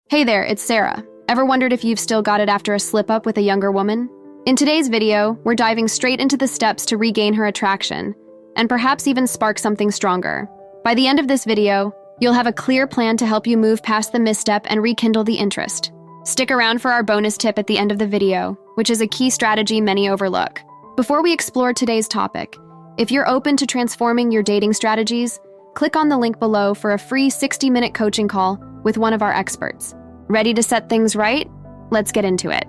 Hey there, it's Sarah. Ever wondered if you've still got it after a slip-up with a younger woman? In today's video, we're diving straight into the steps to regain her attraction, and perhaps even spark something stronger. By the end of this video, you'll have a clear plan to help you move past the misstep and rekindle the interest. Stick around for our bonus tip at the end of the video, which is a key strategy many overlook. Before we explore today's topic, if you're open to transforming your dating strategies, click on the link below for a free 60-minute coaching call with one of our experts. Ready to set things right? Let's get into it.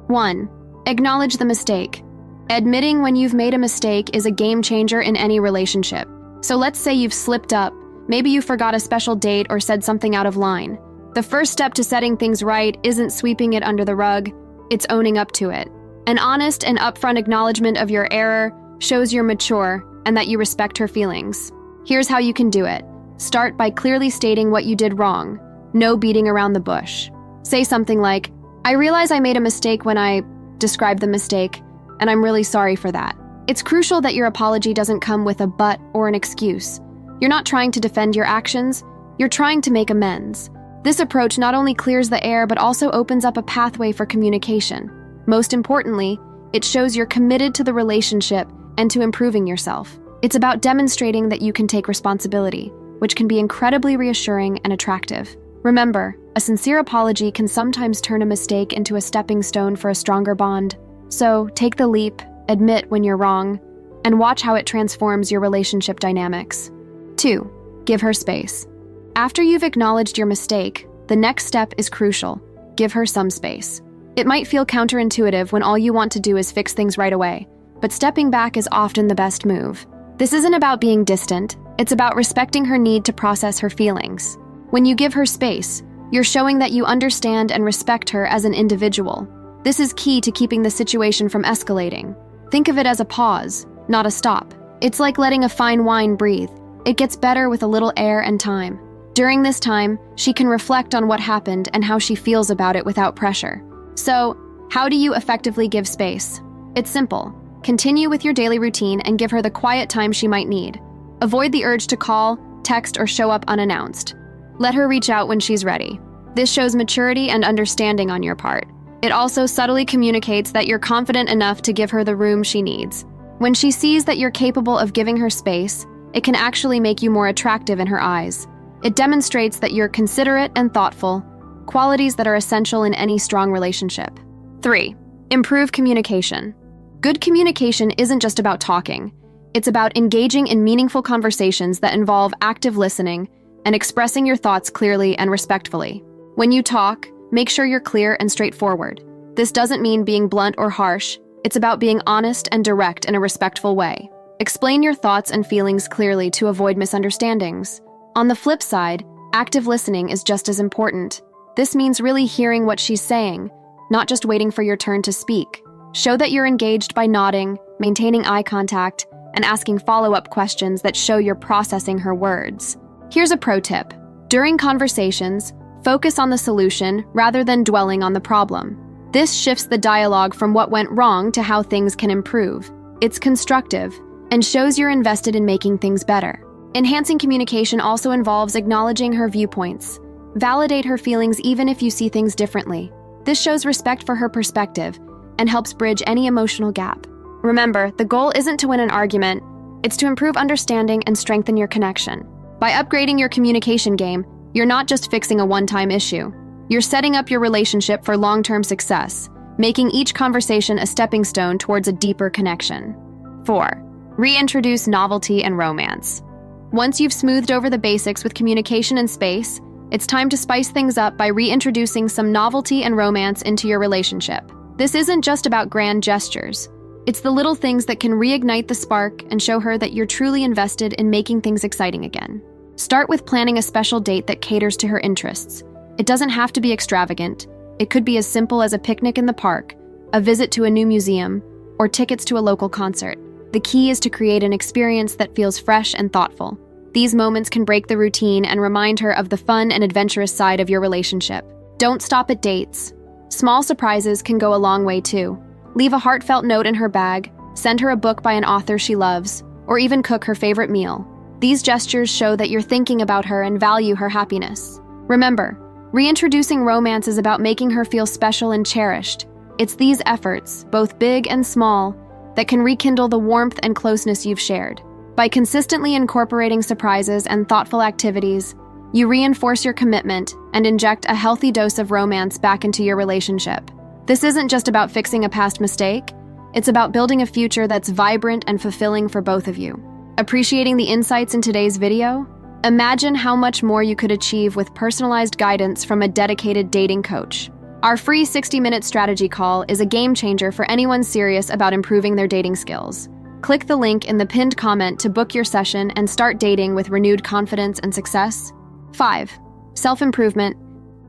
1. Acknowledge the mistake. Admitting when you've made a mistake is a game changer in any relationship. So let's say you've slipped up. Maybe you forgot a special date or said something out of line. The first step to setting things right isn't sweeping it under the rug, it's owning up to it. An honest and upfront acknowledgement of your error shows you're mature and that you respect her feelings. Here's how you can do it. Start by clearly stating what you did wrong. No beating around the bush. Say something like, I realize I made a mistake when I described the mistake, and I'm really sorry for that. It's crucial that your apology doesn't come with a but or an excuse. You're not trying to defend your actions, you're trying to make amends. This approach not only clears the air but also opens up a pathway for communication. Most importantly, it shows you're committed to the relationship and to improving yourself. It's about demonstrating that you can take responsibility, which can be incredibly reassuring and attractive. Remember, a sincere apology can sometimes turn a mistake into a stepping stone for a stronger bond. So, take the leap, admit when you're wrong, and watch how it transforms your relationship dynamics. 2. Give her space. After you've acknowledged your mistake, the next step is crucial. Give her some space. It might feel counterintuitive when all you want to do is fix things right away, but stepping back is often the best move. This isn't about being distant, it's about respecting her need to process her feelings. When you give her space, you're showing that you understand and respect her as an individual. This is key to keeping the situation from escalating. Think of it as a pause, not a stop. It's like letting a fine wine breathe. It gets better with a little air and time. During this time, she can reflect on what happened and how she feels about it without pressure. So, how do you effectively give space? It's simple. Continue with your daily routine and give her the quiet time she might need. Avoid the urge to call, text, or show up unannounced. Let her reach out when she's ready. This shows maturity and understanding on your part. It also subtly communicates that you're confident enough to give her the room she needs. When she sees that you're capable of giving her space, it can actually make you more attractive in her eyes. It demonstrates that you're considerate and thoughtful, qualities that are essential in any strong relationship. 3. Improve communication. Good communication isn't just about talking. It's about engaging in meaningful conversations that involve active listening and expressing your thoughts clearly and respectfully. When you talk, make sure you're clear and straightforward. This doesn't mean being blunt or harsh. It's about being honest and direct in a respectful way. Explain your thoughts and feelings clearly to avoid misunderstandings. On the flip side, active listening is just as important. This means really hearing what she's saying, not just waiting for your turn to speak. Show that you're engaged by nodding, maintaining eye contact, and asking follow-up questions that show you're processing her words. Here's a pro tip. During conversations, focus on the solution rather than dwelling on the problem. This shifts the dialogue from what went wrong to how things can improve. It's constructive and shows you're invested in making things better. Enhancing communication also involves acknowledging her viewpoints. Validate her feelings even if you see things differently. This shows respect for her perspective and helps bridge any emotional gap. Remember, the goal isn't to win an argument, it's to improve understanding and strengthen your connection. By upgrading your communication game, you're not just fixing a one-time issue. You're setting up your relationship for long-term success, making each conversation a stepping stone towards a deeper connection. 4. Reintroduce novelty and romance. Once you've smoothed over the basics with communication and space, it's time to spice things up by reintroducing some novelty and romance into your relationship. This isn't just about grand gestures. It's the little things that can reignite the spark and show her that you're truly invested in making things exciting again. Start with planning a special date that caters to her interests. It doesn't have to be extravagant. It could be as simple as a picnic in the park, a visit to a new museum, or tickets to a local concert. The key is to create an experience that feels fresh and thoughtful. These moments can break the routine and remind her of the fun and adventurous side of your relationship. Don't stop at dates. Small surprises can go a long way too. Leave a heartfelt note in her bag, send her a book by an author she loves, or even cook her favorite meal. These gestures show that you're thinking about her and value her happiness. Remember, Reintroducing romance is about making her feel special and cherished. It's these efforts, both big and small, that can rekindle the warmth and closeness you've shared. By consistently incorporating surprises and thoughtful activities, you reinforce your commitment and inject a healthy dose of romance back into your relationship. This isn't just about fixing a past mistake, it's about building a future that's vibrant and fulfilling for both of you. Appreciating the insights in today's video? Imagine how much more you could achieve with personalized guidance from a dedicated dating coach. Our free 60-minute strategy call is a game changer for anyone serious about improving their dating skills. Click the link in the pinned comment to book your session and start dating with renewed confidence and success. 5. Self-improvement.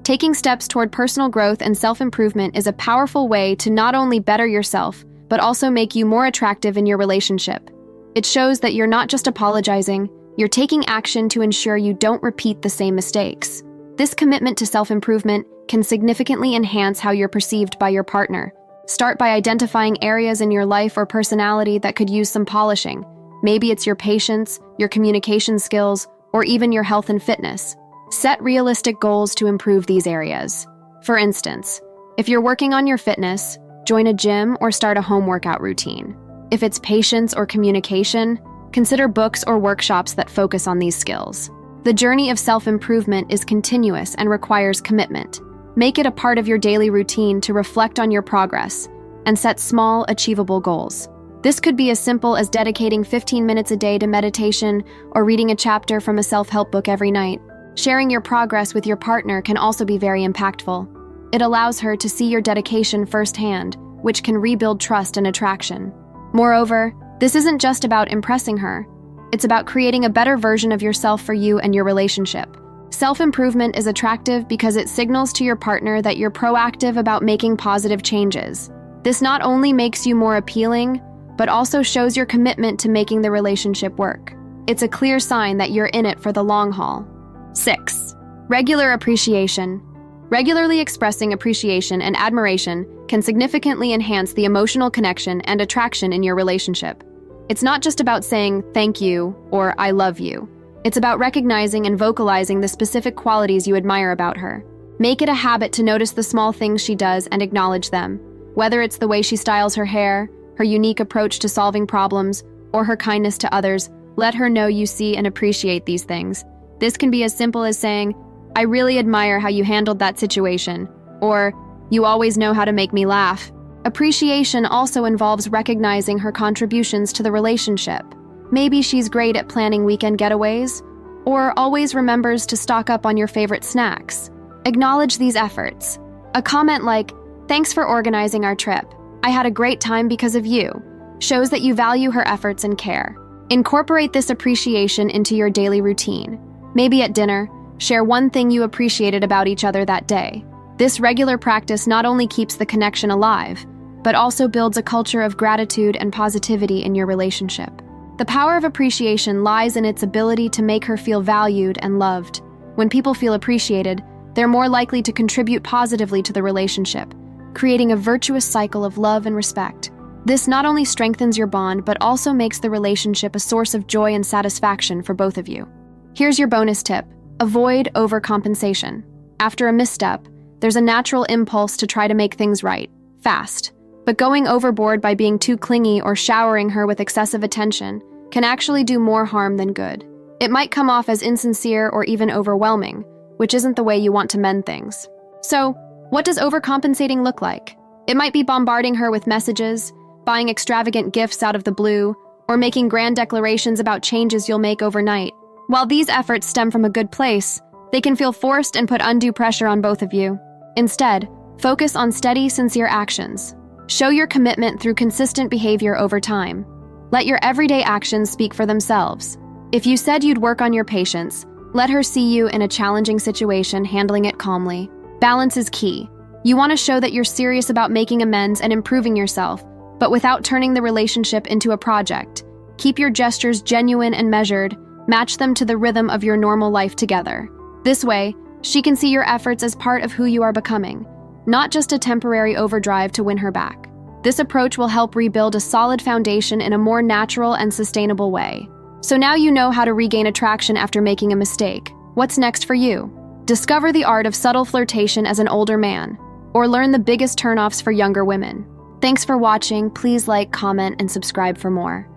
Taking steps toward personal growth and self-improvement is a powerful way to not only better yourself, but also make you more attractive in your relationship. It shows that you're not just apologizing, you're taking action to ensure you don't repeat the same mistakes. This commitment to self-improvement can significantly enhance how you're perceived by your partner. Start by identifying areas in your life or personality that could use some polishing. Maybe it's your patience, your communication skills, or even your health and fitness. Set realistic goals to improve these areas. For instance, if you're working on your fitness, join a gym or start a home workout routine. If it's patience or communication, consider books or workshops that focus on these skills. The journey of self-improvement is continuous and requires commitment. Make it a part of your daily routine to reflect on your progress and set small, achievable goals. This could be as simple as dedicating 15 minutes a day to meditation or reading a chapter from a self-help book every night. Sharing your progress with your partner can also be very impactful. It allows her to see your dedication firsthand, which can rebuild trust and attraction. Moreover, this isn't just about impressing her. It's about creating a better version of yourself for you and your relationship. Self-improvement is attractive because it signals to your partner that you're proactive about making positive changes. This not only makes you more appealing, but also shows your commitment to making the relationship work. It's a clear sign that you're in it for the long haul. 6. Regular appreciation. Regularly expressing appreciation and admiration can significantly enhance the emotional connection and attraction in your relationship. It's not just about saying thank you or I love you. It's about recognizing and vocalizing the specific qualities you admire about her. Make it a habit to notice the small things she does and acknowledge them. Whether it's the way she styles her hair, her unique approach to solving problems, or her kindness to others, let her know you see and appreciate these things. This can be as simple as saying, I really admire how you handled that situation, or you always know how to make me laugh. Appreciation also involves recognizing her contributions to the relationship. Maybe she's great at planning weekend getaways, or always remembers to stock up on your favorite snacks. Acknowledge these efforts. A comment like, thanks for organizing our trip. I had a great time because of you, shows that you value her efforts and care. Incorporate this appreciation into your daily routine. Maybe at dinner, share one thing you appreciated about each other that day. This regular practice not only keeps the connection alive, but also builds a culture of gratitude and positivity in your relationship. The power of appreciation lies in its ability to make her feel valued and loved. When people feel appreciated, they're more likely to contribute positively to the relationship, creating a virtuous cycle of love and respect. This not only strengthens your bond, but also makes the relationship a source of joy and satisfaction for both of you. Here's your bonus tip. Avoid overcompensation. After a misstep, there's a natural impulse to try to make things right, fast. But going overboard by being too clingy or showering her with excessive attention can actually do more harm than good. It might come off as insincere or even overwhelming, which isn't the way you want to mend things. So, what does overcompensating look like? It might be bombarding her with messages, buying extravagant gifts out of the blue, or making grand declarations about changes you'll make overnight. While these efforts stem from a good place, they can feel forced and put undue pressure on both of you. Instead, focus on steady, sincere actions. Show your commitment through consistent behavior over time. Let your everyday actions speak for themselves. If you said you'd work on your patience, let her see you in a challenging situation handling it calmly. Balance is key. You want to show that you're serious about making amends and improving yourself, but without turning the relationship into a project. Keep your gestures genuine and measured. Match them to the rhythm of your normal life together. This way, she can see your efforts as part of who you are becoming, not just a temporary overdrive to win her back. This approach will help rebuild a solid foundation in a more natural and sustainable way. So now you know how to regain attraction after making a mistake. What's next for you? Discover the art of subtle flirtation as an older man, or learn the biggest turnoffs for younger women. Thanks for watching. Please like, comment, and subscribe for more.